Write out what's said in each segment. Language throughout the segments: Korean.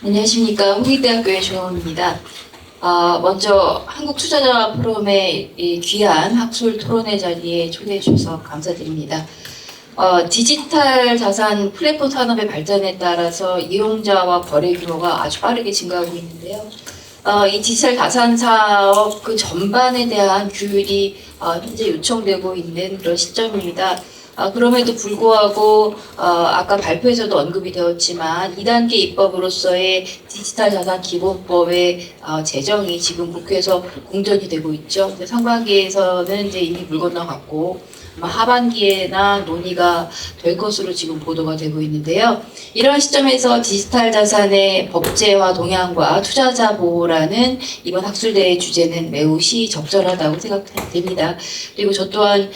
안녕하십니까. 홍익대학교의 조영입니다. 먼저 한국투자자 포럼의 이 귀한 학술 토론회 자리에 초대해 주셔서 감사드립니다. 디지털 자산 플랫폼 산업의 발전에 따라서 이용자와 거래 규모가 아주 빠르게 증가하고 있는데요. 이 디지털 자산 사업 그 전반에 대한 규율이 현재 요청되고 있는 그런 시점입니다. 그럼에도 불구하고 아까 발표에서도 언급이 되었지만 2단계 입법으로서의 디지털 자산 기본법의 제정이 지금 국회에서 공전이 되고 있죠. 상반기에서는 이제 이미 물 건너갔고 하반기에나 논의가 될 것으로 지금 보도가 되고 있는데요. 이런 시점에서 디지털 자산의 법제화 동향과 투자자 보호라는 이번 학술대의 주제는 매우 시적절하다고 생각됩니다. 그리고 저 또한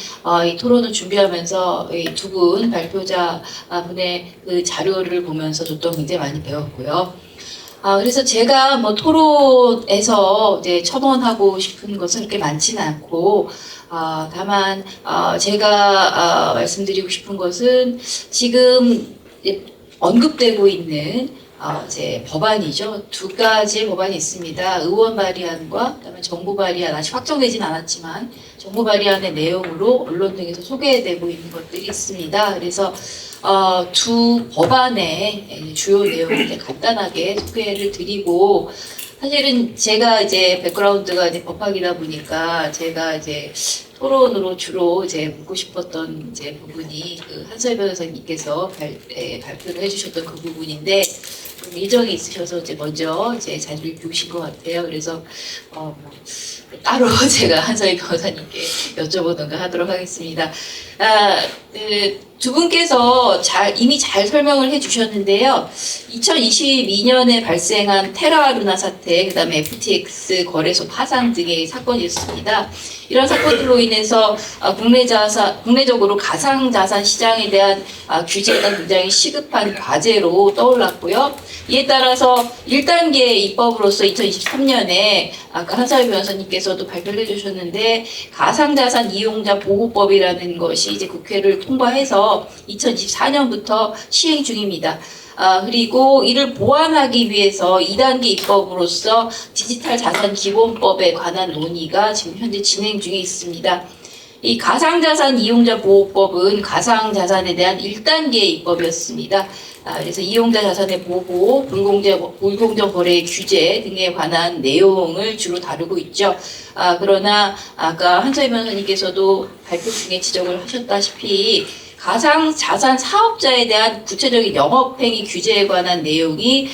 이 토론을 준비하면서 이 두 분 발표자 분의 그 자료를 보면서 저 또한 굉장히 많이 배웠고요. 그래서 제가 뭐 토론에서 이제 첨언하고 싶은 것은 그렇게 많지는 않고, 다만, 제가 말씀드리고 싶은 것은 지금 언급되고 있는 이제 법안이죠. 두 가지의 법안이 있습니다. 의원 발의안과 그다음에 정부 발의안, 아직 확정되진 않았지만 정부 발의안의 내용으로 언론 등에서 소개되고 있는 것들이 있습니다. 그래서 두 법안의 주요 내용을 간단하게 소개를 드리고, 사실은 제가 이제 백그라운드가 이제 법학이다 보니까 제가 이제 토론으로 주로 이제 묻고 싶었던 이제 부분이 그 한서희 변호사님께서 발표를 해주셨던 그 부분인데, 일정이 있으셔서 이제 먼저 이제 자리를 비우신 것 같아요. 그래서 따로 제가 한서희 변호사님께 여쭤보던가 하도록 하겠습니다. 두 분께서 이미 잘 설명을 해주셨는데요. 2022년에 발생한 테라루나 사태, 그 다음에 FTX 거래소 파산 등의 사건이 있습니다. 이런 사건들로 인해서 국내적으로 가상자산 시장에 대한 규제가 굉장히 시급한 과제로 떠올랐고요. 이에 따라서 1단계 입법으로서 2023년에 아까 한서희 변호사님께서도 발표를 해주셨는데, 가상자산 이용자 보호법이라는 것이 이제 국회를 통과해서 2024년부터 시행 중입니다. 그리고 이를 보완하기 위해서 2단계 입법으로서 디지털 자산 기본법에 관한 논의가 지금 현재 진행 중에 있습니다. 이 가상자산 이용자 보호법은 가상자산에 대한 1단계 입법이었습니다. 그래서 이용자 자산의 보호, 불공정 거래 규제 등에 관한 내용을 주로 다루고 있죠. 그러나 아까 한서희 변호사님께서도 발표 중에 지적을 하셨다시피 가상자산 사업자에 대한 구체적인 영업행위 규제에 관한 내용이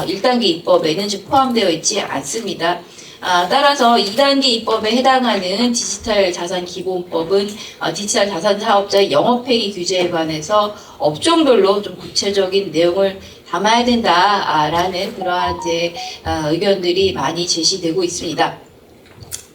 1단계 입법에는 지금 포함되어 있지 않습니다. 따라서 2단계 입법에 해당하는 디지털 자산 기본법은 디지털 자산 사업자의 영업행위 규제에 관해서 업종별로 좀 구체적인 내용을 담아야 된다라는 그러한 이제 의견들이 많이 제시되고 있습니다.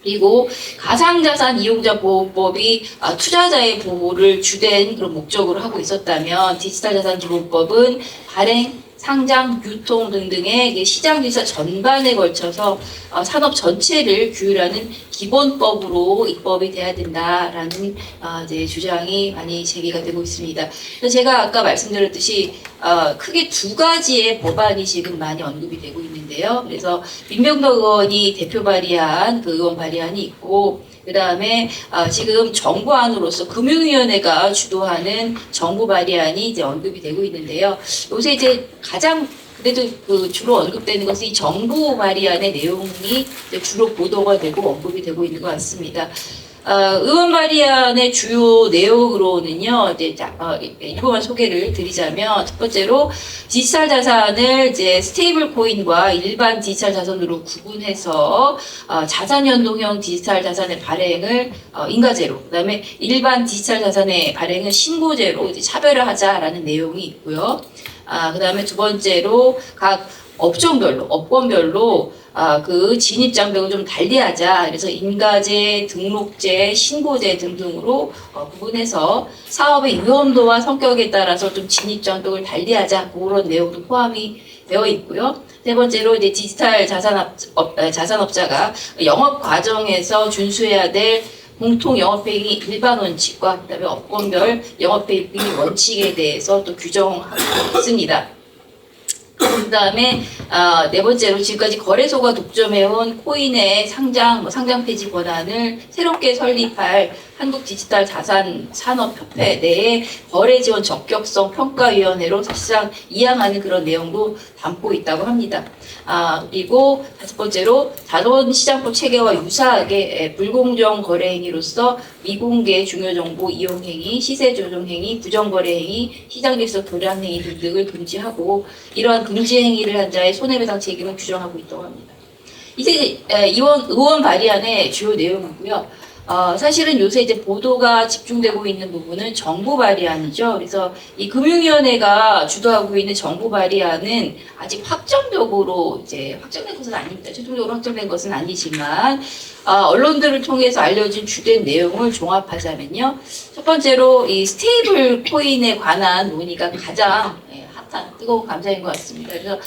그리고 가상자산 이용자 보호법이 투자자의 보호를 주된 그런 목적으로 하고 있었다면, 디지털 자산 기본법은 발행, 상장, 유통 등등의 시장 질서 전반에 걸쳐서 산업 전체를 규율하는 기본법으로 입법이 돼야 된다라는 이제 주장이 많이 제기가 되고 있습니다. 그래서 제가 아까 말씀드렸듯이 크게 두 가지의 법안이 지금 많이 언급이 되고 있는데요. 그래서 민병덕 의원이 대표 발의한 그 의원 발의안이 있고, 그 다음에 지금 정부안으로서 금융위원회가 주도하는 정부 발의안이 이제 언급이 되고 있는데요. 요새 이제 가장 그래도 그 주로 언급되는 것은 이 정부 발의안의 내용이 이제 주로 보도가 되고 언급이 되고 있는 것 같습니다. 의원 발의안의 주요 내용으로는요, 이제 일부만 소개를 드리자면, 첫 번째로 디지털 자산을 이제 스테이블 코인과 일반 디지털 자산으로 구분해서 자산 연동형 디지털 자산의 발행을 인가제로, 그다음에 일반 디지털 자산의 발행을 신고제로 이제 차별을 하자라는 내용이 있고요. 그다음에 두 번째로 각 업종별로 그 진입 장벽을 좀 달리하자. 그래서 인가제, 등록제, 신고제 등등으로 구분해서 사업의 위험도와 성격에 따라서 좀 진입 장벽을 달리하자. 그런 내용도 포함이 되어 있고요. 세 번째로 이제 디지털 자산업자가 영업 과정에서 준수해야 될 공통 영업행위 일반 원칙과 그다음에 업종별 영업행위 원칙에 대해서 또 규정하고 있습니다. 그 다음에 네 번째로 지금까지 거래소가 독점해온 코인의 상장, 상장 폐지 권한을 새롭게 설립할 한국디지털자산산업협회 내에 거래 지원 적격성 평가위원회로 사실상 이양하는 그런 내용도 담고 있다고 합니다. 그리고 다섯 번째로 자본시장법 체계와 유사하게 불공정 거래 행위로서 미공개 중요정보 이용 행위, 시세 조정 행위, 부정거래 행위, 시장 질서 교란 행위 등을 금지하고 이러한 금지 행위를 한 자의 손해배상 책임을 규정하고 있다고 합니다. 이제 의원 발의안의 주요 내용이고요. 사실은 요새 이제 보도가 집중되고 있는 부분은 정부 발의안이죠. 그래서 이 금융위원회가 주도하고 있는 정부 발의안은 아직 확정적으로 이제 확정된 것은 아닙니다. 최종적으로 확정된 것은 아니지만 언론들을 통해서 알려진 주된 내용을 종합하자면요. 첫 번째로 이 스테이블 코인에 관한 논의가 가장 핫한 뜨거운 감자인 것 같습니다. 그래서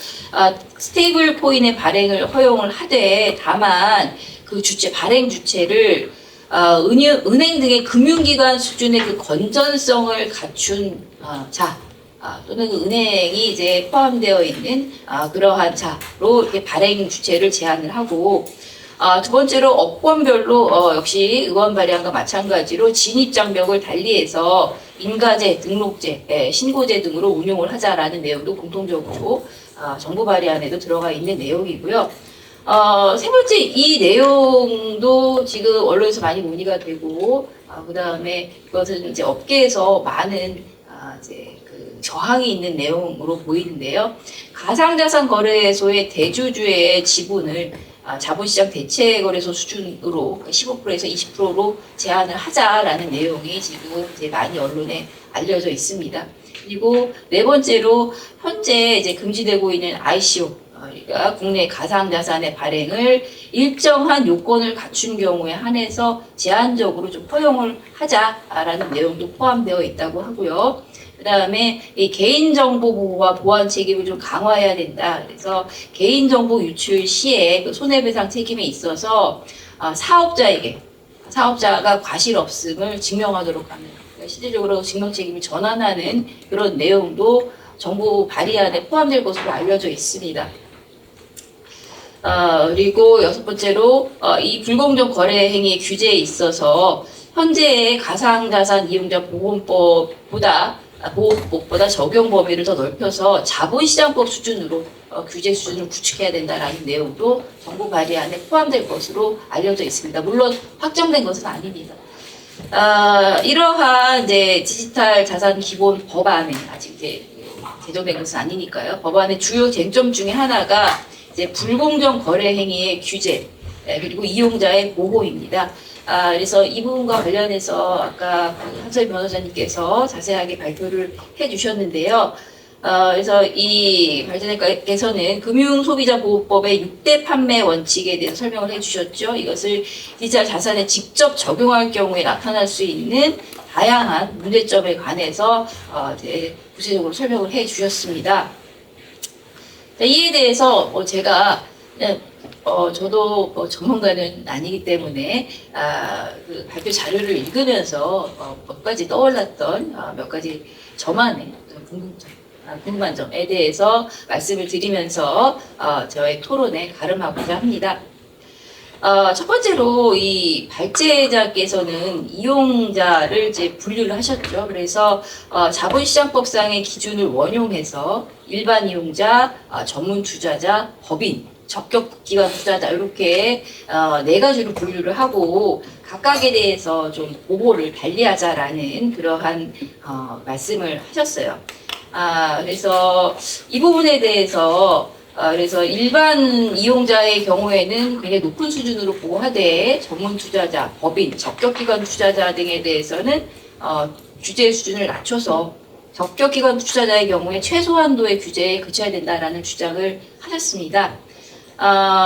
스테이블 코인의 발행을 허용을 하되 다만 그 주체 발행 주체를 은행 등의 금융기관 수준의 그 건전성을 갖춘 자 또는 그 은행이 이제 포함되어 있는 그러한 자로 이렇게 발행 주체를 제한을 하고 두 번째로 업권별로 역시 의원 발의안과 마찬가지로 진입장벽을 달리해서 인가제, 등록제, 신고제 등으로 운용을 하자라는 내용도 공통적으로 정부 발의안에도 들어가 있는 내용이고요. 세 번째 이 내용도 지금 언론에서 많이 논의가 되고 그 다음에 그것은 이제 업계에서 많은 이제 그 저항이 있는 내용으로 보이는데요. 가상자산 거래소의 대주주의 지분을 자본시장 대체거래소 수준으로 15%에서 20%로 제한을 하자라는 내용이 지금 이제 많이 언론에 알려져 있습니다. 그리고 네 번째로 현재 이제 금지되고 있는 ICO 그러니까 국내 가상자산의 발행을 일정한 요건을 갖춘 경우에 한해서 제한적으로 좀 허용을 하자라는 내용도 포함되어 있다고 하고요. 그 다음에 이 개인정보 보호와 보안 책임을 좀 강화해야 된다. 그래서 개인정보 유출 시에 그 손해배상 책임에 있어서 사업자가 과실 없음을 증명하도록 하는 그러니까 실질적으로 증명 책임을 전환하는 그런 내용도 정부 발의안에 포함될 것으로 알려져 있습니다. 그리고 여섯 번째로 이 불공정 거래 행위 규제에 있어서 현재의 가상자산 이용자 보호법보다 적용 범위를 더 넓혀서 자본시장법 수준으로 규제 수준을 구축해야 된다라는 내용도 정부 발의안에 포함될 것으로 알려져 있습니다. 물론 확정된 것은 아닙니다. 이러한 이제 디지털 자산 기본 법안은 아직 이제 제정된 것은 아니니까요. 법안의 주요 쟁점 중에 하나가 이제 불공정 거래 행위의 규제 그리고 이용자의 보호입니다. 그래서 이 부분과 관련해서 아까 한서희 변호사님께서 자세하게 발표를 해주셨는데요. 그래서 이 발전자께서는 금융소비자보호법의 6대 판매 원칙에 대해서 설명을 해주셨죠. 이것을 디지털 자산에 직접 적용할 경우에 나타날 수 있는 다양한 문제점에 관해서 구체적으로 설명을 해주셨습니다. 이에 대해서 제가 저도 전문가는 아니기 때문에 그 발표 자료를 읽으면서 몇 가지 떠올랐던 몇 가지 저만의 궁금한 점에 대해서 말씀을 드리면서 저의 토론에 가름하고자 합니다. 첫 번째로 이 발제자께서는 이용자를 이제 분류를 하셨죠. 그래서 자본시장법상의 기준을 원용해서 일반 이용자, 전문 투자자, 법인, 적격기관 투자자 이렇게 네 가지로 분류를 하고 각각에 대해서 좀 보호를 달리하자라는 그러한 말씀을 하셨어요. 그래서 이 부분에 대해서 그래서 일반 이용자의 경우에는 굉장히 높은 수준으로 보호하되 전문 투자자, 법인, 적격기관 투자자 등에 대해서는 규제 수준을 낮춰서 적격기관 투자자의 경우에 최소한도의 규제에 그쳐야 된다라는 주장을 하셨습니다.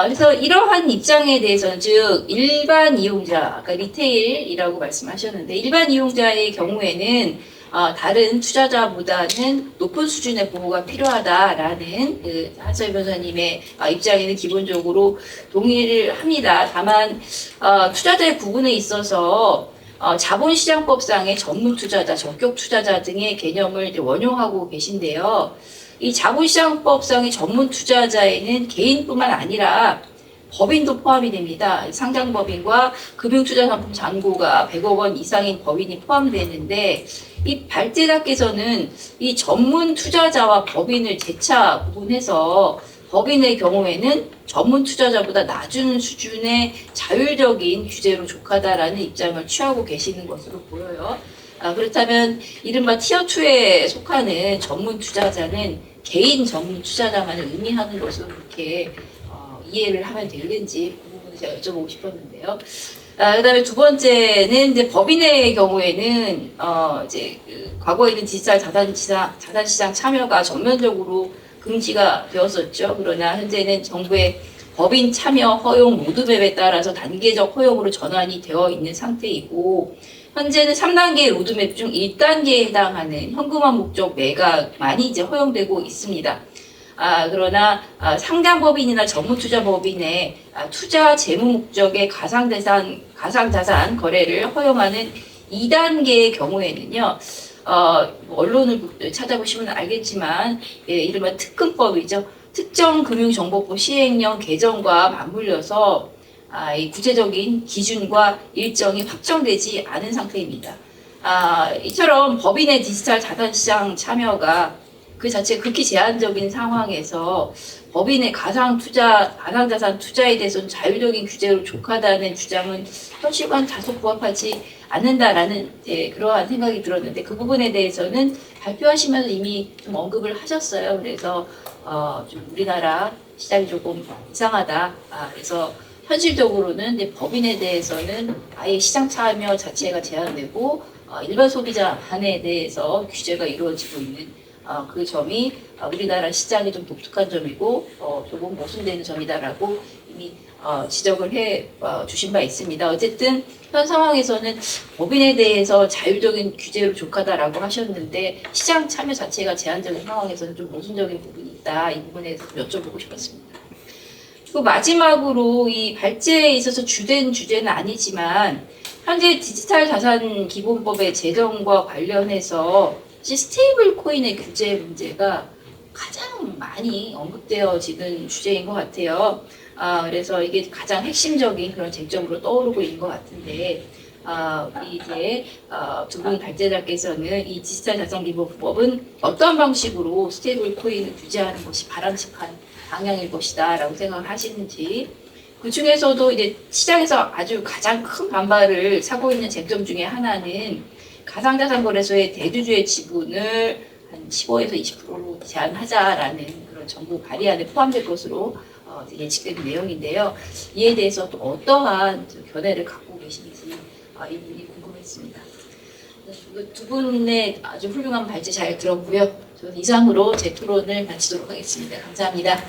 그래서 이러한 입장에 대해서는 즉 일반 이용자, 아까 리테일이라고 말씀하셨는데 일반 이용자의 경우에는 다른 투자자보다는 높은 수준의 보호가 필요하다라는 그 한서희 변호사님의 입장에는 기본적으로 동의를 합니다. 다만 투자자의 구분에 있어서 자본시장법상의 전문 투자자, 적격 투자자 등의 개념을 이제 원용하고 계신데요. 이 자본시장법상의 전문 투자자에는 개인뿐만 아니라 법인도 포함이 됩니다. 상장법인과 금융투자상품 잔고가 100억 원 이상인 법인이 포함되는데 이 발제자께서는 이 전문 투자자와 법인을 재차 구분해서 법인의 경우에는 전문 투자자보다 낮은 수준의 자율적인 규제로 족하다라는 입장을 취하고 계시는 것으로 보여요. 그렇다면 이른바 티어2에 속하는 전문 투자자는 개인 전문 투자자만을 의미하는 것으로 이렇게 이해를 하면 되는지 그 부분을 제가 여쭤보고 싶었는데요. 그다음에 두 번째는 이제 법인의 경우에는 이제 과거에는 디지털 자산시장 참여가 전면적으로 금지가 되었었죠. 그러나 현재는 정부의 법인 참여 허용 로드맵에 따라서 단계적 허용으로 전환이 되어 있는 상태이고 현재는 3단계 로드맵 중 1단계에 해당하는 현금화 목적 매각만이 이제 허용되고 있습니다. 그러나 상장법인이나 전문투자법인의 투자 재무 목적의 가상자산 거래를 허용하는 2단계의 경우에는요. 언론을 찾아보시면 알겠지만 이른바 특근법이죠. 특정금융정보법 시행령 개정과 맞물려서 이 구체적인 기준과 일정이 확정되지 않은 상태입니다. 이처럼 법인의 디지털 자산시장 참여가 그 자체 극히 제한적인 상황에서 법인의 가상자산 투자에 대해서는 자율적인 규제로 족하다는 주장은 현실과는 다소 부합하지 않는다라는 그러한 생각이 들었는데 그 부분에 대해서는 발표하시면서 이미 좀 언급을 하셨어요. 그래서 좀 우리나라 시장이 조금 이상하다. 그래서 현실적으로는 이제 법인에 대해서는 아예 시장 참여 자체가 제한되고 일반 소비자한에 대해서 규제가 이루어지고 있는 그 점이 우리나라 시장이 좀 독특한 점이고 조금 모순되는 점이다라고 이미 지적을 해 주신 바 있습니다. 어쨌든 현 상황에서는 법인에 대해서 자율적인 규제로 족하다라고 하셨는데 시장 참여 자체가 제한적인 상황에서는 좀 모순적인 부분이 있다. 이 부분에 대해서 좀 여쭤보고 싶었습니다. 그리고 마지막으로 이 발제에 있어서 주된 주제는 아니지만 현재 디지털 자산 기본법의 제정과 관련해서 스테이블 코인의 규제 문제가 가장 많이 언급되어지는 주제인 것 같아요. 그래서 이게 가장 핵심적인 그런 쟁점으로 떠오르고 있는 것 같은데, 이제 두 분 발제자께서는 이 디지털 자산 기본법은 어떤 방식으로 스테이블 코인을 규제하는 것이 바람직한 방향일 것이다라고 생각을 하시는지, 그 중에서도 이제 시장에서 아주 가장 큰 반발을 사고 있는 쟁점 중에 하나는 가상자산 거래소의 대주주의 지분을 한 15에서 20%로 제한하자라는 그런 정부 발의안에 포함될 것으로 예측되는 내용인데요. 이에 대해서 또 어떠한 견해를 갖고 계신지 이 부분이 궁금했습니다. 두 분의 아주 훌륭한 발제 잘 들었고요. 저는 이상으로 제 토론을 마치도록 하겠습니다. 감사합니다.